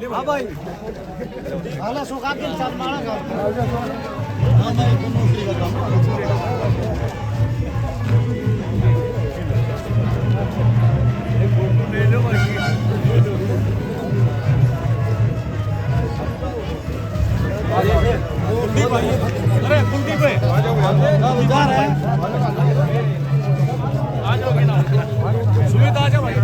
हाँ भाई आला सुखा के साथ मारा कर हाँ मैं तो नौकरी करता हूँ ले लो भाई कुलदीप भाई अरे कुलदीप भाई उधार है आ जाओगे ना सुमित आ जाओ भाई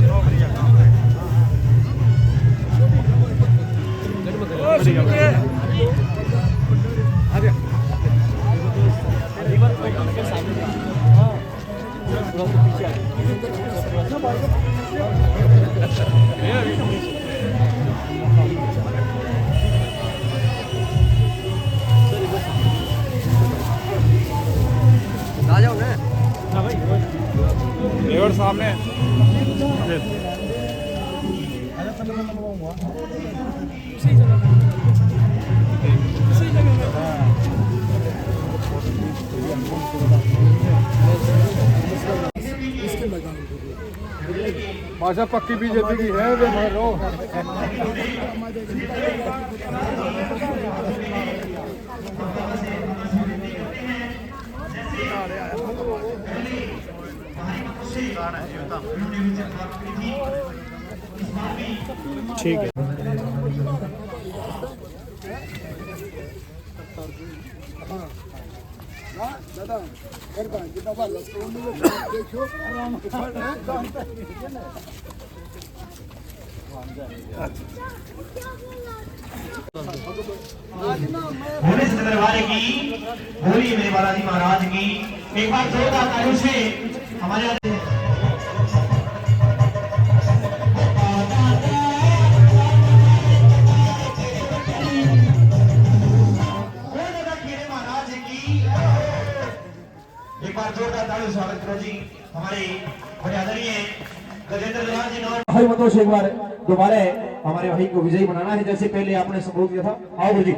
आ जाओ ना लेवर सामने भाषा पक्की बीजेपी की है वे मगर रो ठीक है दादा देखो होली से दरबार की होली मेरे बालाजी महाराज की एक बार जोरदार तालियों से हमारे महाराज की एक बार जोरदार तालियों से स्वागत करो जी हमारे बड़े आदरणीय गजेंद्र लाल जी भाई मतों से एक बार दोबारा हमारे भाई को विजयी बनाना है जैसे पहले आपने संबोध किया था। आओ गुरु जी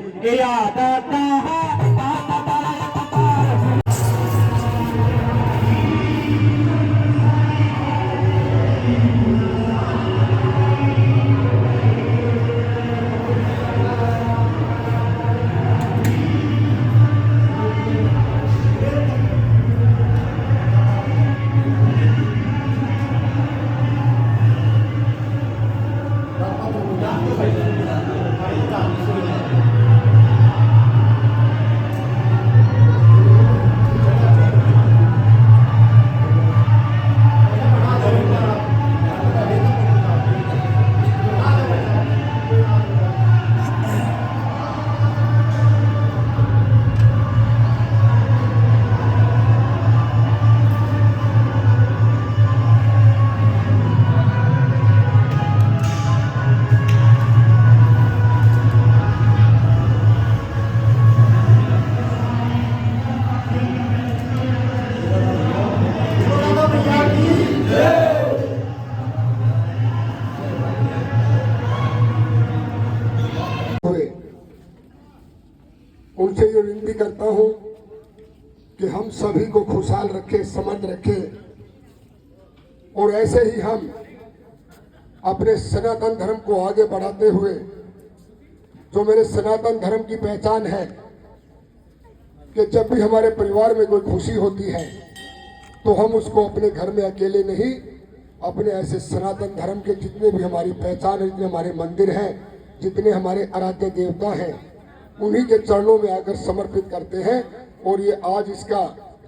उनसे ये विनती करता हूं कि हम सभी को खुशहाल रखे, समर्थ रखे और ऐसे ही हम अपने सनातन धर्म को आगे बढ़ाते हुए जो मेरे सनातन धर्म की पहचान है कि जब भी हमारे परिवार में कोई खुशी होती है तो हम उसको अपने घर में अकेले नहीं, अपने ऐसे सनातन धर्म के जितने भी हमारी पहचान है, जितने हमारे मंदिर हैं, जितने हमारे आराध्य देवता हैं, उन्हीं के चरणों में आकर समर्पित करते हैं। और ये आज इसका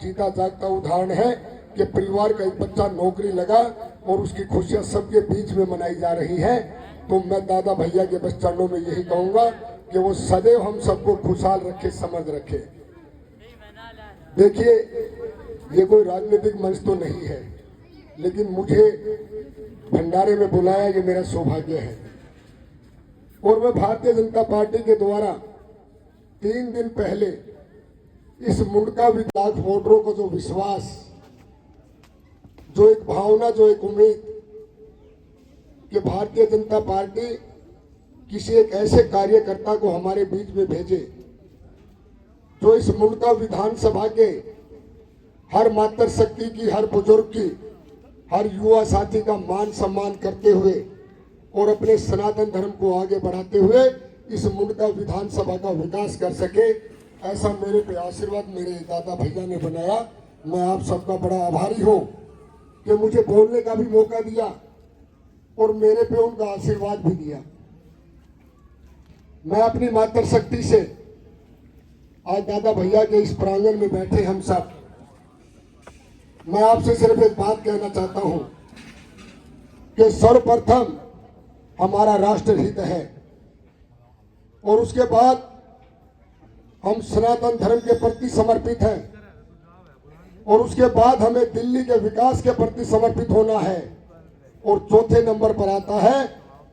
जीता जागता उदाहरण है कि परिवार का एक बच्चा नौकरी लगा और उसकी खुशियां सबके बीच में मनाई जा रही है। तो मैं दादा भैया के बस चरणों में यही कहूंगा कि वो सदैव हम सबको खुशहाल रखे, समझ रखे। देखिए, ये कोई राजनीतिक मंच तो नहीं है, लेकिन मुझे भंडारे में बुलाया ये मेरा सौभाग्य है। और मैं भारतीय जनता पार्टी के द्वारा 3 दिन पहले इस मुंडका लाख वोटरों को जो विश्वास, जो एक भावना, जो एक उम्मीद कि भारतीय जनता पार्टी किसी एक ऐसे कार्यकर्ता को हमारे बीच में भेजे जो इस मुंडका विधानसभा के हर मातृशक्ति की, हर बुजुर्ग की, हर युवा साथी का मान सम्मान करते हुए और अपने सनातन धर्म को आगे बढ़ाते हुए इस मुंडका विधानसभा का विकास कर सके, ऐसा मेरे पे आशीर्वाद मेरे दादा भैया ने बनाया। मैं आप सबका बड़ा आभारी हूँ कि मुझे बोलने का भी मौका दिया और मेरे पे उनका आशीर्वाद भी दिया। मैं अपनी मातृशक्ति से आज दादा भैया के इस प्रांगण में बैठे हम सब, मैं आपसे सिर्फ एक बात कहना चाहता हूं कि सर्वप्रथम हमारा राष्ट्रहित है और उसके बाद हम सनातन धर्म के प्रति समर्पित हैं और उसके बाद हमें दिल्ली के विकास के प्रति समर्पित होना है और चौथे नंबर पर आता है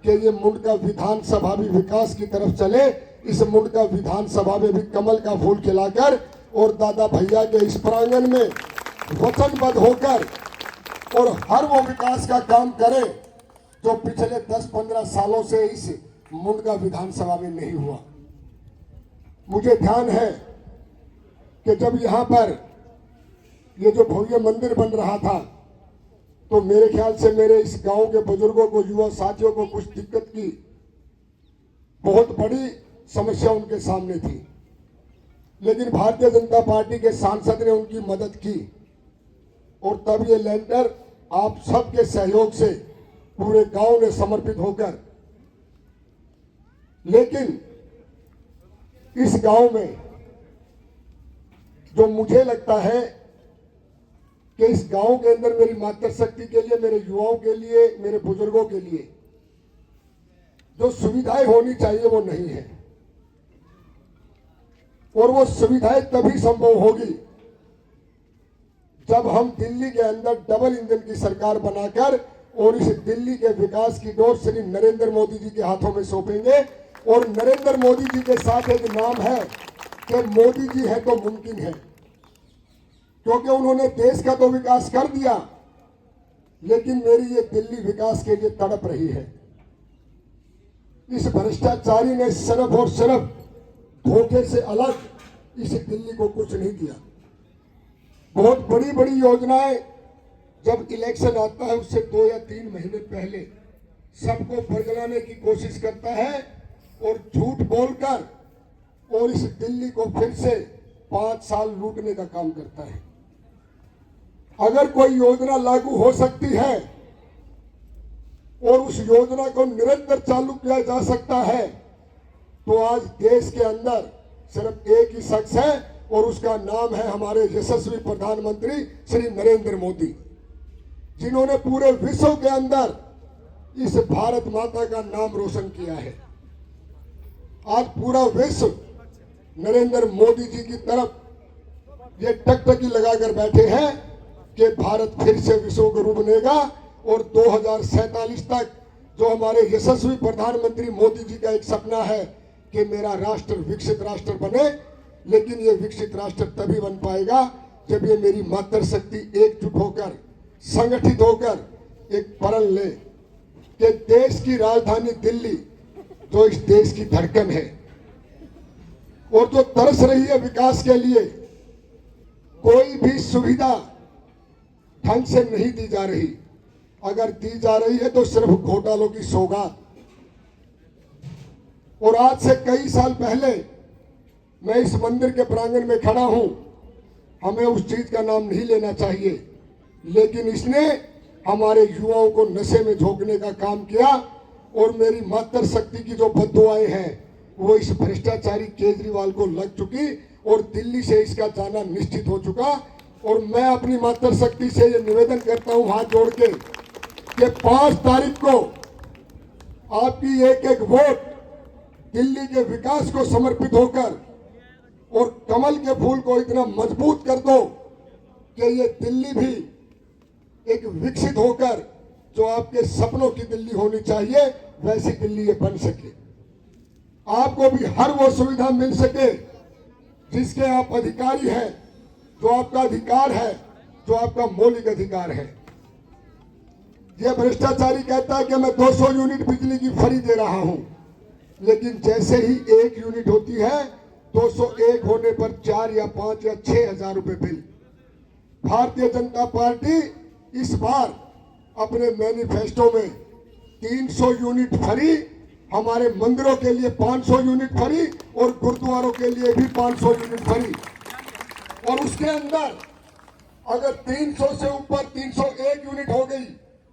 कि ये मुंडका विधानसभा भी विकास की तरफ चले। इस मुंडका विधानसभा में भी कमल का फूल खिलाकर और दादा भैया के इस प्रांगण में वचनबद्ध होकर और हर वो विकास का काम करे जो पिछले 10-15 सालों से इस मुंडका विधानसभा में नहीं हुआ। मुझे ध्यान है कि जब यहाँ पर ये जो भव्य मंदिर बन रहा था तो मेरे ख्याल से मेरे इस गांव के बुजुर्गों को, युवा साथियों को कुछ दिक्कत की बहुत बड़ी समस्या उनके सामने थी, लेकिन भारतीय जनता पार्टी के सांसद ने उनकी मदद की और तब ये लैंडर आप सबके सहयोग से पूरे गांव ने समर्पित होकर, लेकिन इस गांव में जो मुझे लगता है कि इस गांव के अंदर मेरी मातृशक्ति के लिए, मेरे युवाओं के लिए, मेरे बुजुर्गों के लिए जो सुविधाएं होनी चाहिए वो नहीं है और वो सुविधाएं तभी संभव होगी जब हम दिल्ली के अंदर डबल इंजन की सरकार बनाकर और इस दिल्ली के विकास की डोर श्री नरेंद्र मोदी जी के हाथों में सौंपेंगे। और नरेंद्र मोदी जी के साथ एक नाम है कि मोदी जी है तो मुमकिन है, क्योंकि उन्होंने देश का तो विकास कर दिया, लेकिन मेरी ये दिल्ली विकास के लिए तड़प रही है। इस भ्रष्टाचारी ने सिर्फ और सिर्फ धोखे से अलग इस दिल्ली को कुछ नहीं दिया। बहुत बड़ी बड़ी योजनाएं जब इलेक्शन आता है उससे 2 या 3 महीने पहले सबको बरगलाने की कोशिश करता है और झूठ बोलकर और इस दिल्ली को फिर से 5 साल लूटने का काम करता है। अगर कोई योजना लागू हो सकती है और उस योजना को निरंतर चालू किया जा सकता है तो आज देश के अंदर सिर्फ एक ही शख्स है और उसका नाम है हमारे यशस्वी प्रधानमंत्री श्री नरेंद्र मोदी, जिन्होंने पूरे विश्व के अंदर इस भारत माता का नाम रोशन किया है। आज पूरा विश्व नरेंद्र मोदी जी की तरफ ये टकटकी लगाकर बैठे हैं कि भारत फिर से विश्व गुरु बनेगा और 2047 तक जो हमारे यशस्वी प्रधानमंत्री मोदी जी का एक सपना है कि मेरा राष्ट्र विकसित राष्ट्र बने, लेकिन ये विकसित राष्ट्र तभी बन पाएगा जब ये मेरी मातृशक्ति एकजुट होकर, संगठित होकर एक प्रण ले कि देश की राजधानी दिल्ली जो इस देश की धड़कन है और जो तरस रही है विकास के लिए, कोई भी सुविधा ढंग से नहीं दी जा रही। अगर दी जा रही है तो सिर्फ घोटालों की सौगात। और आज से कई साल पहले मैं इस मंदिर के प्रांगण में खड़ा हूं, हमें उस चीज का नाम नहीं लेना चाहिए, लेकिन इसने हमारे युवाओं को नशे में झोंकने का काम किया और मेरी मातृशक्ति की जो बद्दुआएं हैं वो इस भ्रष्टाचारी केजरीवाल को लग चुकी और दिल्ली से इसका जाना निश्चित हो चुका। और मैं अपनी मातृशक्ति से ये निवेदन करता हूं हाथ जोड़ के कि 5 तारीख को आपकी एक एक वोट दिल्ली के विकास को समर्पित होकर और कमल के फूल को इतना मजबूत कर दो कि ये दिल्ली भी एक विकसित होकर जो आपके सपनों की दिल्ली होनी चाहिए वैसी दिल्ली ये बन सके। आपको भी हर वो सुविधा मिल सके जिसके आप अधिकारी हैं, जो आपका अधिकार है, जो आपका मौलिक अधिकार है। यह भ्रष्टाचारी कहता है कि मैं 200 यूनिट बिजली की फ्री दे रहा हूं, लेकिन जैसे ही 1 यूनिट होती है 201 होने पर 4 या 5 या 6 हजार रुपए बिल। भारतीय जनता पार्टी इस बार अपने मैनिफेस्टो में 300 यूनिट फ्री, हमारे मंदिरों के लिए 500 यूनिट फ्री और गुरुद्वारों के लिए भी 500 यूनिट फ्री। और उसके अंदर अगर 300 से ऊपर 301 यूनिट हो गई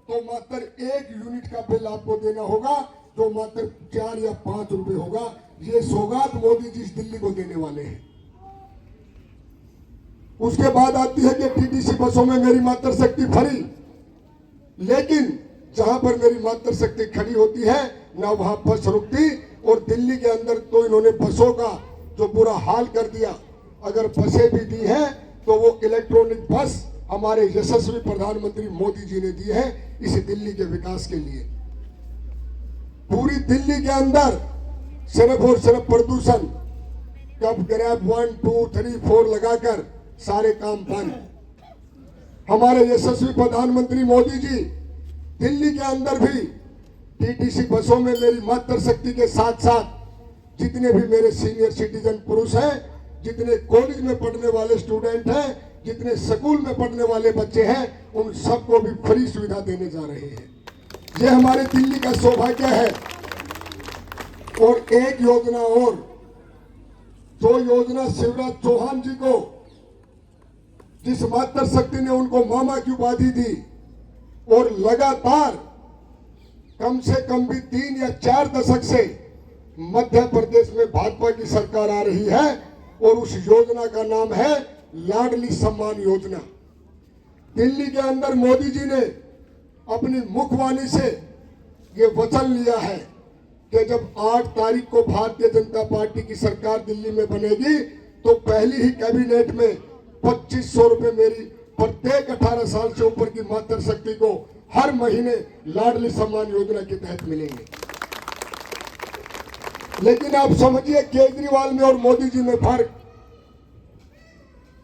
तो मात्र 1 यूनिट का बिल आपको देना होगा, जो मात्र 4 या 5 रुपए होगा। ये सौगात मोदी जी इस दिल्ली को देने वाले हैं। उसके बाद आती है कि टीटीसी बसों में मेरी मातृशक्ति फ्री, लेकिन जहां पर मेरी मातृशक्ति खड़ी होती है ना वहां बस रुकती। और दिल्ली के अंदर तो इन्होंने बसों का जो बुरा हाल कर दिया। अगर बसें भी दी हैं तो वो इलेक्ट्रॉनिक बस हमारे यशस्वी प्रधानमंत्री मोदी जी ने दी है इस दिल्ली के विकास के लिए। पूरी दिल्ली के अंदर सिर्फ और सिर्फ प्रदूषण, कब ग्रैब 1 2 3 4 लगाकर सारे काम बंद। हमारे यशस्वी प्रधानमंत्री मोदी जी दिल्ली के अंदर भी टीटीसी बसों में मेरी मातृशक्ति के साथ साथ जितने भी मेरे सीनियर सिटीजन पुरुष हैं, जितने कॉलेज में पढ़ने वाले स्टूडेंट हैं, जितने स्कूल में पढ़ने वाले बच्चे हैं, उन सबको भी फ्री सुविधा देने जा रहे हैं। ये हमारे दिल्ली का सौभाग्य है। और एक योजना और, जो योजना शिवराज चौहान जी को, जिस मातृशक्ति ने उनको मामा की उपाधि दी और लगातार कम से कम भी 3 या 4 दशक से मध्य प्रदेश में भाजपा की सरकार आ रही है, और उस योजना का नाम है लाडली सम्मान योजना। दिल्ली के अंदर मोदी जी ने अपनी मुखवाणी से ये वचन लिया है कि जब 8 तारीख को भारतीय जनता पार्टी की सरकार दिल्ली में बनेगी तो पहली ही कैबिनेट में 2500 रुपए मेरी प्रत्येक 18 साल से ऊपर की मातृशक्ति को हर महीने लाडली सम्मान योजना के तहत मिलेंगे। लेकिन आप समझिए केजरीवाल में और मोदी जी में फर्क।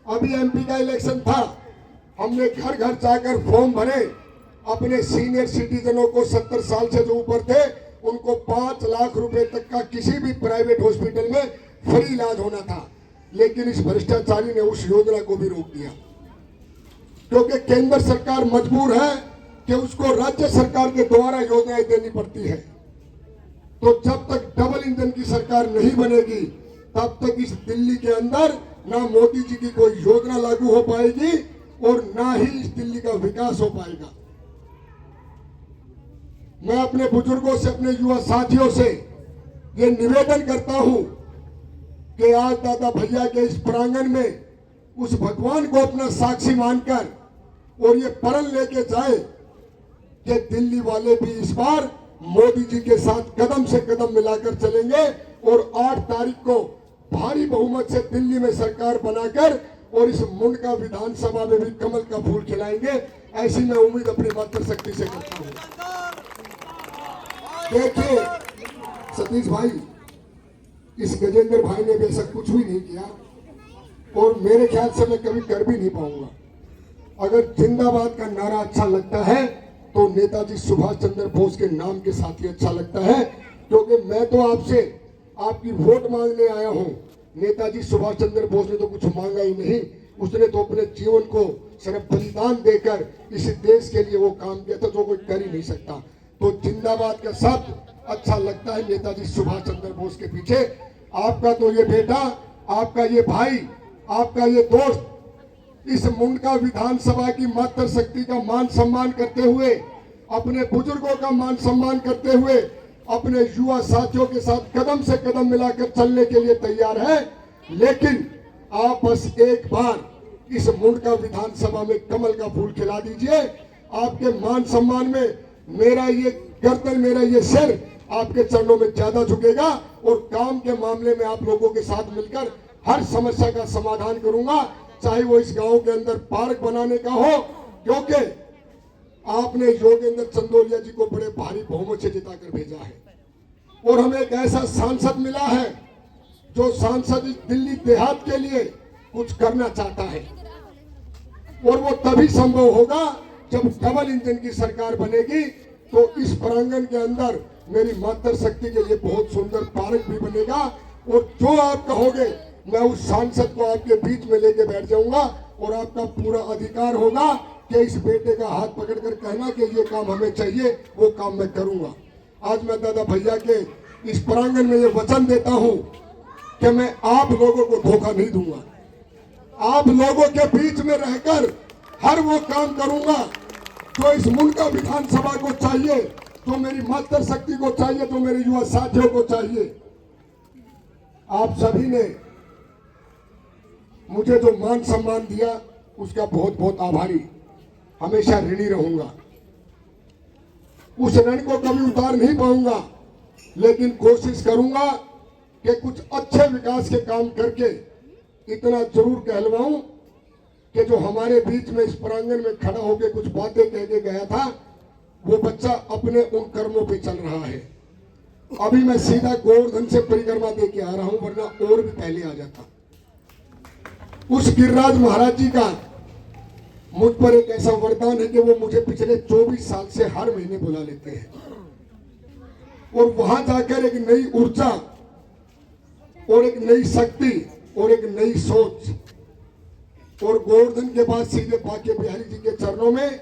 अभी एमपी का इलेक्शन था, हमने घर घर जाकर फॉर्म भरे। अपने सीनियर सिटीजनों को 70 साल से जो ऊपर थे उनको 5 लाख रुपए तक का किसी भी प्राइवेट हॉस्पिटल में फ्री इलाज होना था। लेकिन इस भ्रष्टाचारी ने उस योजना को भी रोक दिया, क्योंकि केंद्र सरकार मजबूर है कि उसको राज्य सरकार के द्वारा योजनाएं देनी पड़ती है। तो जब तक डबल इंजन की सरकार नहीं बनेगी तब तक इस दिल्ली के अंदर ना मोदी जी की कोई योजना लागू हो पाएगी और ना ही इस दिल्ली का विकास हो पाएगा। मैं अपने बुजुर्गों से, अपने युवा साथियों से ये निवेदन करता हूं कि आज दादा भैया के इस प्रांगण में उस भगवान को अपना साक्षी मानकर और ये प्रण लेके जाए कि दिल्ली वाले भी इस बार मोदी जी के साथ कदम से कदम मिलाकर चलेंगे और 8 तारीख को भारी बहुमत से दिल्ली में सरकार बनाकर और इस मुंडका विधानसभा में भी कमल का फूल खिलाएंगे। ऐसी मैं उम्मीद अपनी मातृशक्ति से करता हूं। देखिए सतीश भाई, इस गजेंद्र भाई ने भी ऐसा कुछ भी नहीं किया और मेरे ख्याल से मैं कभी कर भी नहीं पाऊंगा। अगर जिंदाबाद का नारा अच्छा लगता है तो नेताजी सुभाष चंद्र बोस के नाम के साथ ही अच्छा लगता है, क्योंकि मैं तो आपसे आपकी वोट मांगने आया हूं। नेताजी सुभाष चंद्र बोस ने तो कुछ मांगा ही नहीं, उसने तो अपने जीवन को सिर्फ बलिदान देकर इस देश के लिए वो काम किया था जो कोई कर ही नहीं सकता। तो जिंदाबाद का शब्द अच्छा लगता है नेताजी सुभाष चंद्र बोस के पीछे। आपका तो ये बेटा, आपका ये भाई, आपका ये दोस्त इस मुंडका विधानसभा की मातृशक्ति का मान सम्मान करते हुए, अपने बुजुर्गों का मान सम्मान करते हुए, अपने युवा साथियों के साथ कदम से कदम मिलाकर चलने के लिए तैयार है। लेकिन आप बस एक बार इस मुंडका विधानसभा में कमल का फूल खिला दीजिए। आपके मान सम्मान में मेरा ये गर्दन, मेरा ये सिर आपके चरणों में ज्यादा झुकेगा और काम के मामले में आप लोगों के साथ मिलकर हर समस्या का समाधान करूंगा, चाहे वो इस गांव के अंदर पार्क बनाने का हो, क्योंकि आपने योगेंद्र चंदोलिया जी को बड़े भारी बहुमत से जिताकर भेजा है और हमें एक ऐसा सांसद मिला है जो सांसद दिल्ली देहात के लिए कुछ करना चाहता है। और वो तभी संभव होगा जब डबल इंजन की सरकार बनेगी। तो इस प्रांगण के अंदर मेरी मातृशक्ति के लिए बहुत सुंदर पार्क भी बनेगा और जो आप कहोगे मैं उस सांसद को आपके बीच में लेके बैठ जाऊंगा और आपका पूरा अधिकार होगा कि इस बेटे का हाथ पकड़कर कहना कि ये काम हमें चाहिए, वो काम मैं करूंगा। आज मैं दादा भैया के इस प्रांगण में ये वचन देता हूं कि मैं आप लोगों को धोखा नहीं दूंगा। आप लोगों के बीच में रहकर हर वो काम करूंगा जो इस मुनका विधानसभा को चाहिए, तो मेरी मातृशक्ति को चाहिए, तो मेरे युवा साथियों को चाहिए। आप सभी ने मुझे जो मान सम्मान दिया उसका बहुत बहुत आभारी, हमेशा ऋणी रहूंगा। उस ऋण को कभी उतार नहीं पाऊंगा, लेकिन कोशिश करूंगा कि कुछ अच्छे विकास के काम करके इतना जरूर कहलवाऊं कि जो हमारे बीच में इस प्रांगण में खड़ा होकर कुछ बातें कह के गया था, वो बच्चा अपने उन कर्मों पे चल रहा है। अभी मैं सीधा गोवर्धन से परिक्रमा दे के आ रहा हूं, वरना और भी पहले आ जाता। उस गिरिराज महाराज जी का मुझ पर एक ऐसा वरदान है कि वो मुझे पिछले 24 साल से हर महीने बुला लेते हैं, और वहां जाकर एक नई ऊर्जा और एक नई शक्ति और एक नई सोच, और गोवर्धन के बाद सीधे बाके बिहारी जी के चरणों में,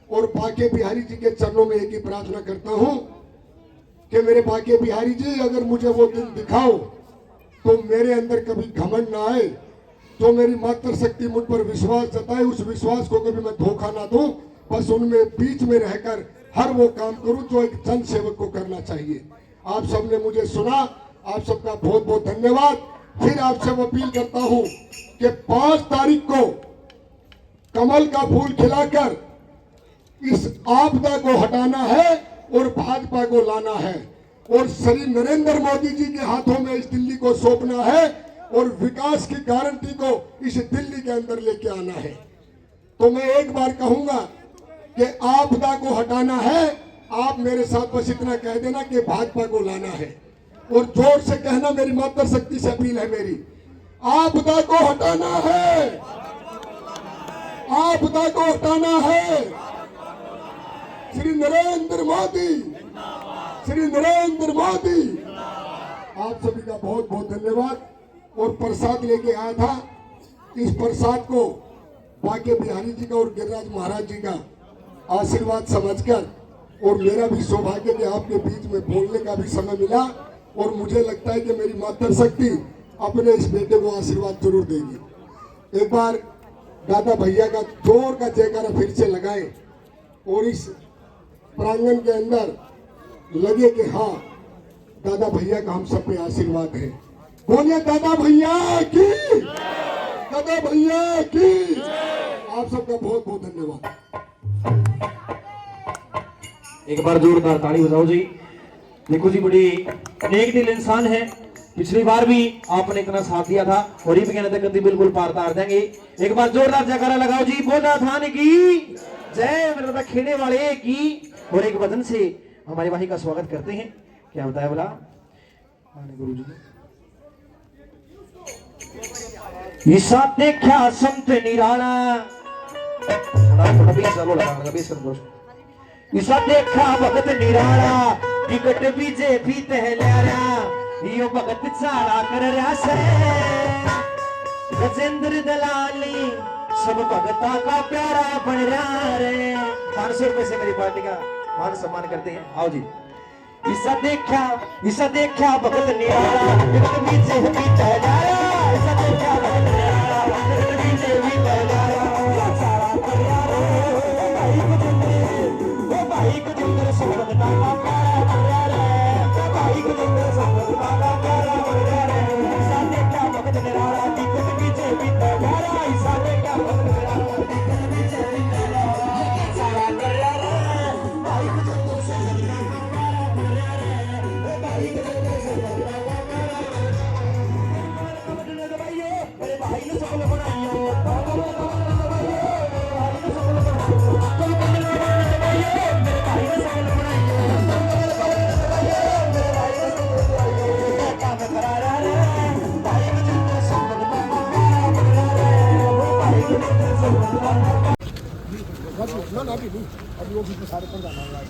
और बाके बिहारी जी के चरणों में एक ही प्रार्थना करता हूं कि मेरे बाके बिहारी जी, अगर मुझे वो दिन दिखाओ तो मेरे अंदर कभी घमंड ना आए, तो मेरी मातृशक्ति मुझ पर विश्वास जताए, उस विश्वास को कभी मैं धोखा ना दूं, बस उनमें बीच में रहकर हर वो काम करूं जो एक जन सेवक को करना चाहिए। आप सबने मुझे सुना, आप सबका बहुत बहुत धन्यवाद। फिर आपसे अपील करता हूं कि 5 तारीख को कमल का फूल खिलाकर इस आपदा को हटाना है और भाजपा को लाना है, और श्री नरेंद्र मोदी जी के हाथों में इस दिल्ली को सौंपना है, और विकास की गारंटी को इस दिल्ली के अंदर लेके आना है। तो मैं एक बार कहूंगा कि आपदा को हटाना है, आप मेरे साथ बस इतना कह देना कि भाजपा को लाना है, और जोर से कहना, मेरी मातृशक्ति से अपील है मेरी, आपदा को हटाना है, आपदा को हटाना है। श्री नरेंद्र मोदी, श्री नरेंद्र मोदी। आप सभी का बहुत बहुत धन्यवाद। और प्रसाद लेके आया था, इस प्रसाद को बाके बिहारी जी का और गिरिराज महाराज जी का आशीर्वाद समझकर, और मेरा भी सौभाग्य कि आपके बीच में बोलने का भी समय मिला, और मुझे लगता है कि मेरी मातृशक्ति अपने इस बेटे को आशीर्वाद जरूर देगी। एक बार दादा भैया का जोर का जयकारा फिर से लगाएं, और इस प्रांगण के अंदर लगे कि हाँ, दादा भैया का हम सब पे आशीर्वाद है। बोलिए दादा भैया की, दादा भैया की। आप सबका बहुत बहुत धन्यवाद। एक बार जोरदार ताली बजाओ जी। देखो जी, बड़ी नेक दिल इंसान है। पिछली बार भी आपने इतना साथ दिया था, और ये भी कहना था कभी बिल्कुल पार तार देंगे। एक बार जोरदार जयकारा लगाओ जी। बोला थान की जय, मेरा खेने वाले की। और एक वचन से हमारे भाई का स्वागत करते हैं। क्या बताया बोला गुरु जी ने? ईसा देखा संत निराला, चलो लगा ईसा देखा भगत निराला, टिकट बीजे भी तहल्यारा, यो भगत चाला कर रहा से। गजेंद्र दलाली सब भगता का प्यारा बन रहा रे। 500 रुपए से मेरी पार्टी का मान सम्मान करते हैं। आओ जी। ईसा देखा भगत निराला, टिकट बीजे भी तहल्यारा, ईसा देखा भगत निराला, टिकट बीजे भी तहल्यारा। भाई गजेंद्र सब भगता का प्यारा बन रहा रे, भाई गजेंद्र सब भगता का प्यारा बन रहा रे। ईसा देखा भगत निराला, टिकट बीजे भी तहल्यारा, ईसा देखा भगत निराला, टिकट बीजे भी तहल्यारा, सारा कर रहा रे। भाई गजेंद्र सब भगता का प्यारा बन रहा रे, भाई गजेंद्र सब भगता का प्यारा बन रहा रे। मेरे भाई ने सबल बनाइयो, अभी वो भी सारे पर जाना है।